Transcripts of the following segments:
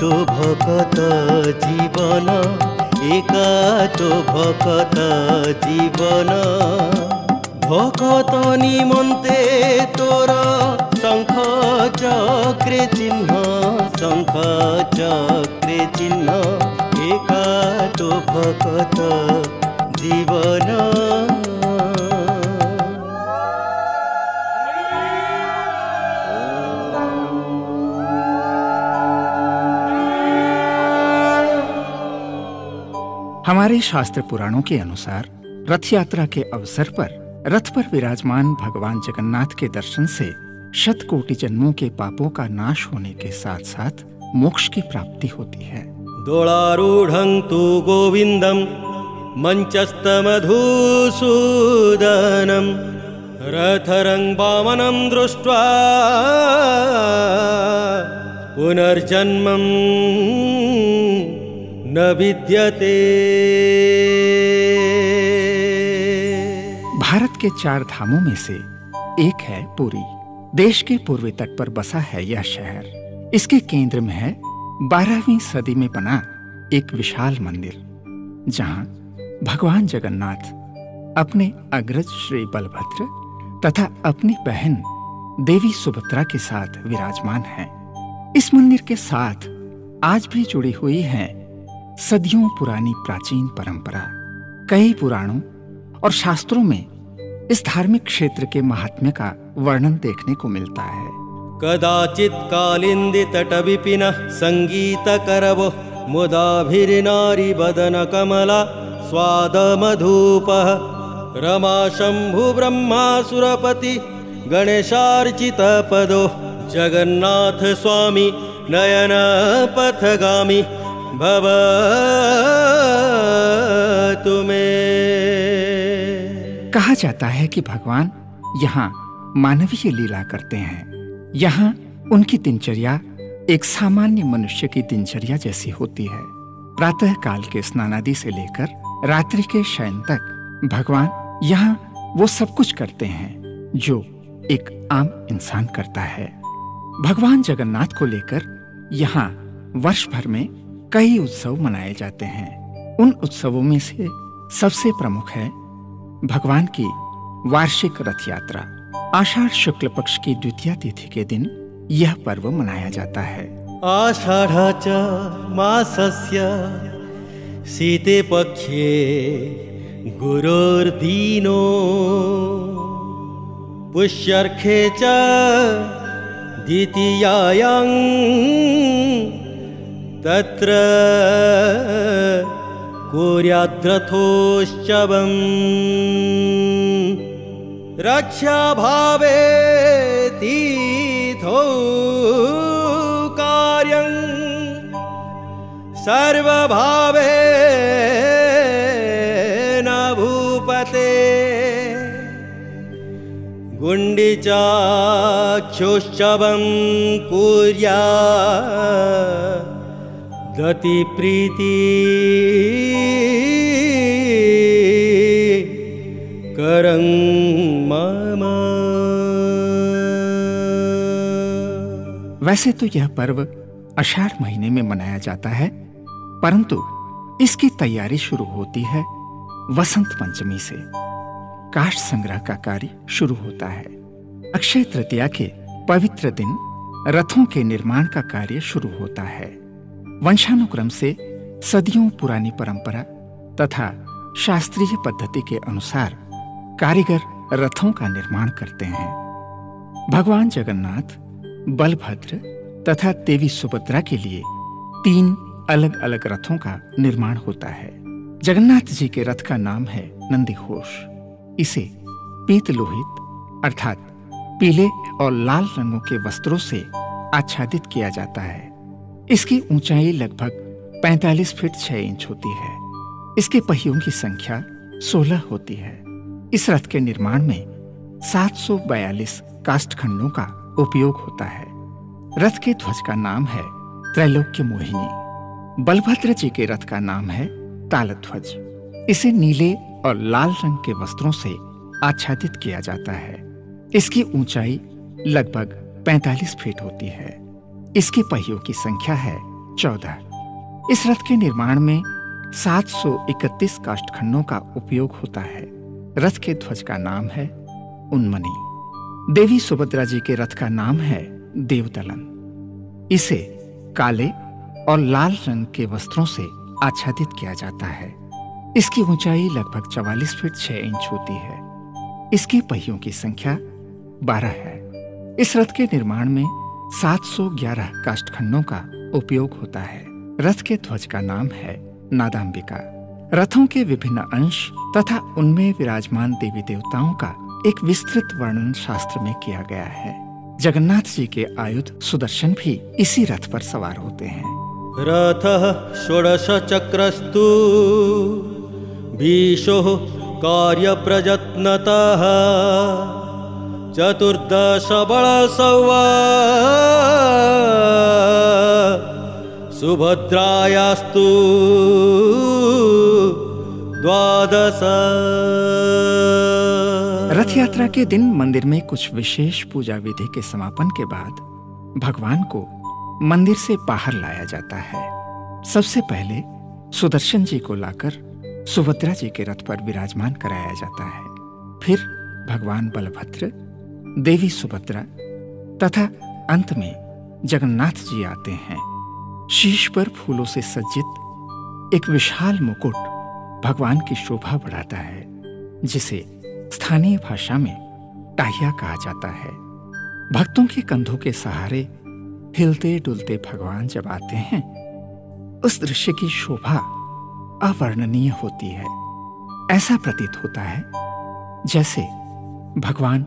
तो भकत जीवन, एकातो भकत जीवन। भकत निमन्ते तोर शंख चक्रे चिन्ह, शंख चक्रे चिन्ह। एकातो भकत जीवन। हमारे शास्त्र पुराणों के अनुसार रथ यात्रा के अवसर पर रथ पर विराजमान भगवान जगन्नाथ के दर्शन से शतकोटि जन्मों के पापों का नाश होने के साथ साथ मोक्ष की प्राप्ति होती है। दोलारूढ़ं तु गोविंदम मंचस्तमधुसूदनम, रथरं वामनं दृष्ट्वा पुनर्जन्मं न विद्यते। भारत के 4 धामों में से एक है पुरी। देश के पूर्वी तट पर बसा है यह शहर। इसके केंद्र में है 12वीं सदी में बना एक विशाल मंदिर, जहां भगवान जगन्नाथ अपने अग्रज श्री बलभद्र तथा अपनी बहन देवी सुभद्रा के साथ विराजमान हैं। इस मंदिर के साथ आज भी जुड़ी हुई है सदियों पुरानी प्राचीन परंपरा। कई पुराणों और शास्त्रों में इस धार्मिक क्षेत्र के महात्म्य का वर्णन देखने को मिलता है। कदाचित कालिंदी तट विपिन संगीत करवो, मुदाभिर्नारी बदन कमला स्वाद मधुप। रमा शंभु ब्रह्मासुरपति गणेशार्चित पदो, जगन्नाथ स्वामी नयन पथगामी भवतु मे। कहा जाता है कि भगवान यहाँ मानवीय लीला करते हैं। यहाँ उनकी दिनचर्या एक सामान्य मनुष्य की दिनचर्या जैसी होती है। प्रातः काल के स्नानादि से लेकर रात्रि के शयन तक भगवान यहाँ वो सब कुछ करते हैं जो एक आम इंसान करता है। भगवान जगन्नाथ को लेकर यहाँ वर्ष भर में कई उत्सव मनाए जाते हैं। उन उत्सवों में से सबसे प्रमुख है भगवान की वार्षिक रथ यात्रा। आषाढ़ शुक्ल पक्ष की द्वितीया तिथि के दिन यह पर्व मनाया जाता है। आषाढ़ च मासस्य शीते पक्षे गुरोर्दीनो, पुष्यर्खे च द्वितीयायां तत्र कुर्याद्रथोश्चवम्। रक्षा भावे तीर्थो कार्यं, सर्वभावे न भूपते। गुण्डिचाख्योश्चवं कुर्यात् गति प्रीति करं मम। वैसे तो यह पर्व आषाढ़ महीने में मनाया जाता है, परंतु इसकी तैयारी शुरू होती है वसंत पंचमी से। काष्ठ संग्रह का कार्य शुरू होता है। अक्षय तृतीया के पवित्र दिन रथों के निर्माण का कार्य शुरू होता है। वंशानुक्रम से सदियों पुरानी परंपरा तथा शास्त्रीय पद्धति के अनुसार कारीगर रथों का निर्माण करते हैं। भगवान जगन्नाथ, बलभद्र तथा देवी सुभद्रा के लिए 3 अलग अलग रथों का निर्माण होता है। जगन्नाथ जी के रथ का नाम है नंदीघोष। इसे पीत लोहित अर्थात पीले और लाल रंगों के वस्त्रों से आच्छादित किया जाता है। इसकी ऊंचाई लगभग 45 फीट 6 इंच होती है। इसके पहियों की संख्या 16 होती है। इस रथ के निर्माण में 742 काष्ठखंडों का उपयोग होता है। रथ के ध्वज का नाम है त्रैलोक्य मोहिनी। बलभद्र जी के रथ का नाम है तालध्वज। इसे नीले और लाल रंग के वस्त्रों से आच्छादित किया जाता है। इसकी ऊंचाई लगभग 45 फीट होती है। इसके पहियों की संख्या है 14। इस रथ के निर्माण में 731 काष्ठखंडों का उपयोग होता है। रथ के ध्वज का नाम है उन्मनी। देवी सुभद्रा जी के रथ का नाम है देवदलन। इसे काले और लाल रंग के वस्त्रों से आच्छादित किया जाता है। इसकी ऊंचाई लगभग 44 फीट 6 इंच होती है। इसके पहियों की संख्या 12 है। इस रथ के निर्माण में 711 काष्ठखंडों का उपयोग होता है। रथ के ध्वज का नाम है नादांबिका। रथों के विभिन्न अंश तथा उनमें विराजमान देवी देवताओं का एक विस्तृत वर्णन शास्त्र में किया गया है। जगन्नाथ जी के आयुध सुदर्शन भी इसी रथ पर सवार होते हैं। रथः षोडश चक्रस्तु भीषो कार्यप्रयत्नतः चतुर्दश बलसौवा सुभद्रायास्तु 12। रथ यात्रा के दिन मंदिर में कुछ विशेष पूजा विधि के समापन के बाद भगवान को मंदिर से बाहर लाया जाता है। सबसे पहले सुदर्शन जी को लाकर सुभद्रा जी के रथ पर विराजमान कराया जाता है। फिर भगवान बलभद्र, देवी सुभद्रा तथा अंत में जगन्नाथ जी आते हैं। शीश पर फूलों से सज्जित एक विशाल मुकुट भगवान की शोभा बढ़ाता है, जिसे स्थानीय भाषा में टाहिया कहा जाता है। भक्तों के कंधों के सहारे हिलते डुलते भगवान जब आते हैं, उस दृश्य की शोभा अवर्णनीय होती है। ऐसा प्रतीत होता है जैसे भगवान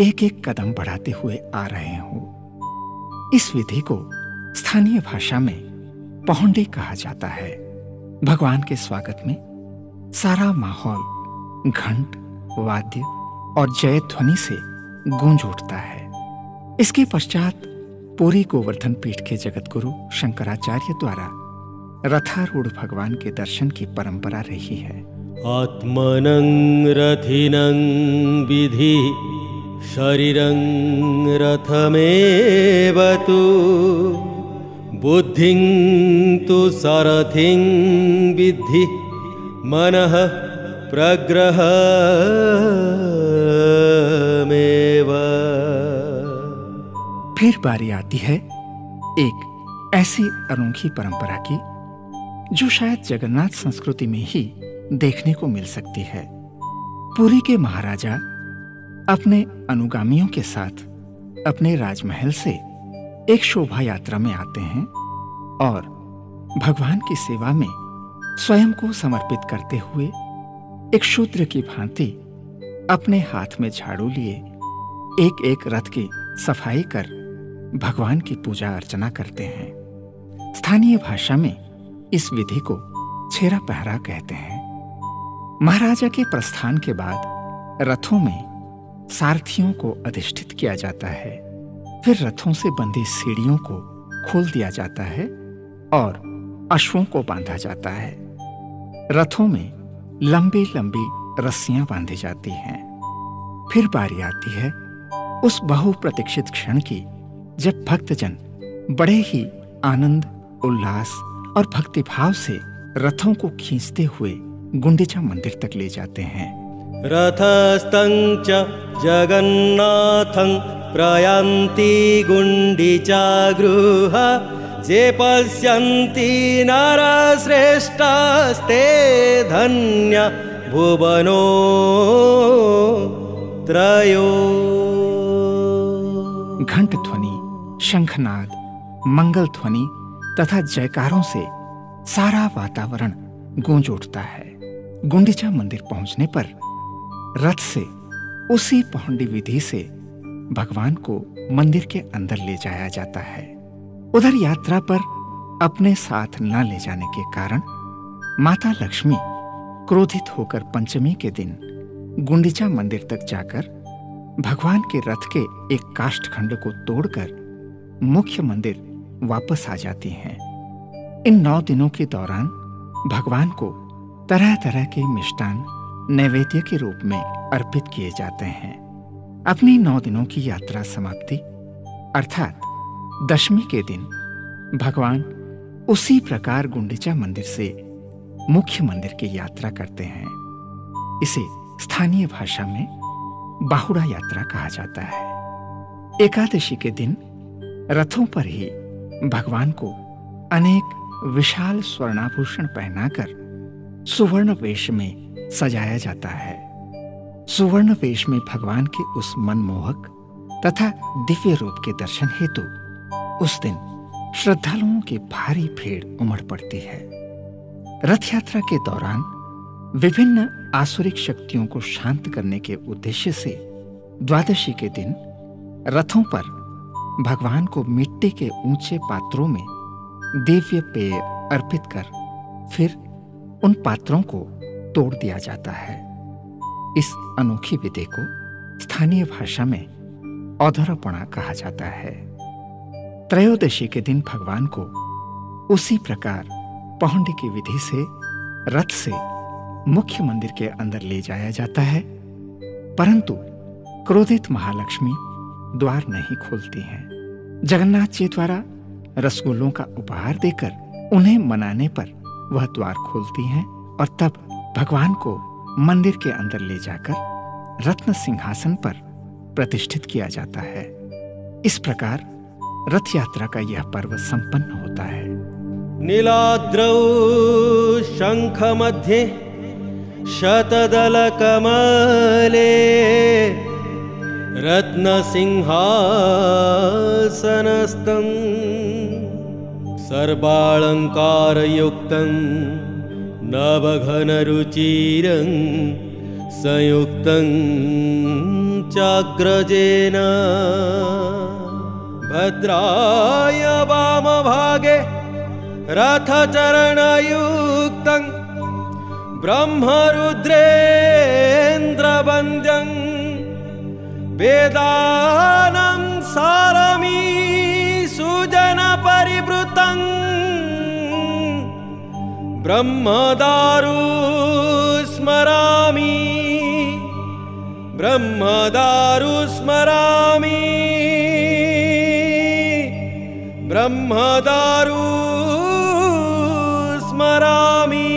एक एक कदम बढ़ाते हुए आ रहे हों। इस विधि को स्थानीय भाषा में पहुंडी कहा जाता है। भगवान के स्वागत में सारा माहौल घंट, वाद्य और जय ध्वनि से गूंज उठता है। इसके पश्चात पूरी गोवर्धन पीठ के जगतगुरु शंकराचार्य द्वारा रथारूढ़ भगवान के दर्शन की परंपरा रही है। आत्मनं रथिनं विधि शरीरं रथमेव तु बुद्धिं तु सारथिं विद्धि मनः प्रग्रहमेव। फिर बारी आती है एक ऐसी अनोखी परंपरा की जो शायद जगन्नाथ संस्कृति में ही देखने को मिल सकती है। पुरी के महाराजा अपने अनुगामियों के साथ अपने राजमहल से एक शोभा यात्रा में आते हैं और भगवान की सेवा में स्वयं को समर्पित करते हुए एक शूद्र की भांति अपने हाथ में झाड़ू लिए एक एक रथ की सफाई कर भगवान की पूजा अर्चना करते हैं। स्थानीय भाषा में इस विधि को छेरा पहरा कहते हैं। महाराजा के प्रस्थान के बाद रथों में सारथियों को अधिष्ठित किया जाता है। फिर रथों से बंधी सीढ़ियों को खोल दिया जाता है और अश्वों को बांधा जाता है। रथों में लंबी लंबी रस्सियां बांधी जाती हैं। फिर बारी आती है उस बहुप्रतीक्षित क्षण की जब भक्तजन बड़े ही आनंद, उल्लास और भक्तिभाव से रथों को खींचते हुए गुंडीचा मंदिर तक ले जाते हैं। रथस्थं च जगन्नाथं प्रयान्ति गुंडीचा गृह जे पश्यन्ति नरश्रेष्ठस्ते धन्य भुवनो त्रयो। घंट ध्वनि, शंखनाद, मंगल ध्वनि तथा जयकारों से सारा वातावरण गूंज उठता है। गुंडीचा मंदिर पहुंचने पर रथ से उसी पहुंडी विधि से भगवान को मंदिर के अंदर ले जाया जाता है। उधर यात्रा पर अपने साथ न ले जाने के कारण माता लक्ष्मी क्रोधित होकर पंचमी के दिन गुंडीचा मंदिर तक जाकर भगवान के रथ के एक काष्ठखंड को तोड़कर मुख्य मंदिर वापस आ जाती हैं। इन 9 दिनों के दौरान भगवान को तरह तरह के मिष्टान नैवेद्य के रूप में अर्पित किए जाते हैं। अपनी 9 दिनों की यात्रा समाप्ति अर्थात दशमी के दिन भगवान उसी प्रकार गुंडीचा मंदिर से मुख्य मंदिर की यात्रा करते हैं। इसे स्थानीय भाषा में बाहुड़ा यात्रा कहा जाता है। एकादशी के दिन रथों पर ही भगवान को अनेक विशाल स्वर्णाभूषण पहनाकर सुवर्ण वेश में सजाया जाता है। सुवर्ण वेश में भगवान के उस मनमोहक तथा दिव्य रूप के दर्शन हेतु उस दिन श्रद्धालुओं की भारी भीड़ उमड़ पड़ती है। रथ यात्रा के दौरान विभिन्न आसुरिक शक्तियों को शांत करने के उद्देश्य से द्वादशी के दिन रथों पर भगवान को मिट्टी के ऊंचे पात्रों में दिव्य पेय अर्पित कर फिर उन पात्रों को तोड़ दिया जाता है। इस अनोखी विधि को स्थानीय भाषा में औधरपणा कहा जाता है। त्रयोदशी के दिन भगवान को उसी प्रकार पहुंडी की विधि से रथ से मुख्य मंदिर के अंदर ले जाया जाता है, परंतु क्रोधित महालक्ष्मी द्वार नहीं खोलती हैं। जगन्नाथ जी द्वारा रसगुल्लों का उपहार देकर उन्हें मनाने पर वह द्वार खोलती हैं और तब भगवान को मंदिर के अंदर ले जाकर रत्न सिंहासन पर प्रतिष्ठित किया जाता है। इस प्रकार रथ यात्रा का यह पर्व संपन्न होता है। नीलाद्रौ शंख मध्ये शतदल कमले रत्न सिंहासनस्थं सर्वालंकारयुक्तं नवघनरुचिरं संयुक्तं चाग्रजेन भद्राय वामभागे रथचरणयुक्तं ब्रह्मरुद्रेन्द्रवन्द्यं वेदानं सारमी सुजनपरिवृतं ब्रह्मदारु स्मरामि ब्रह्मदारु स्मरामि ब्रह्मदारु स्मरामि।